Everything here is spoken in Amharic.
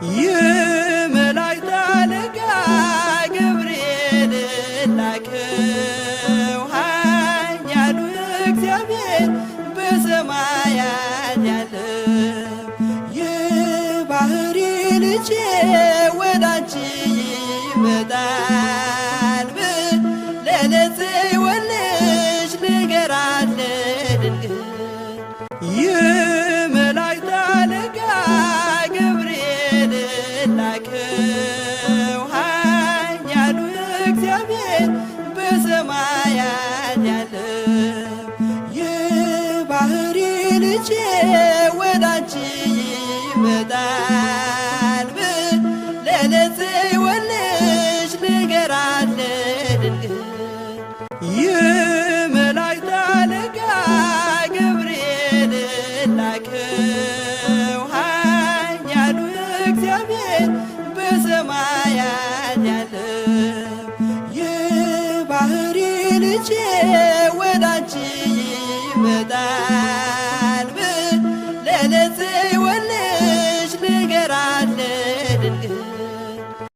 የመላእክት አለቃ ገብርኤል ላከው ኃያሉ እግዚአብሔር በሰማያት ያለው የባሕርይ ልጄ ወዳንቺ ይመጣል ብለህ ለጽዮን ልጅ ንገራት ለድንግል። የመላእክት አለቃ ገብርኤል ላከው ኃያሉ እግዚአብሔር በሰማያት ያለው የባሕርይ ልጄ ወዳንቺ ይመጣል ብለህ ለጽዮን ልጅ ንገራት ለድንግል። የመላእክት አለቃ ገብርኤል ላከው ኃያሉ እግዚአብሔር በሰማያት ያለው የባሕርይ ልጄ ወዳንቺ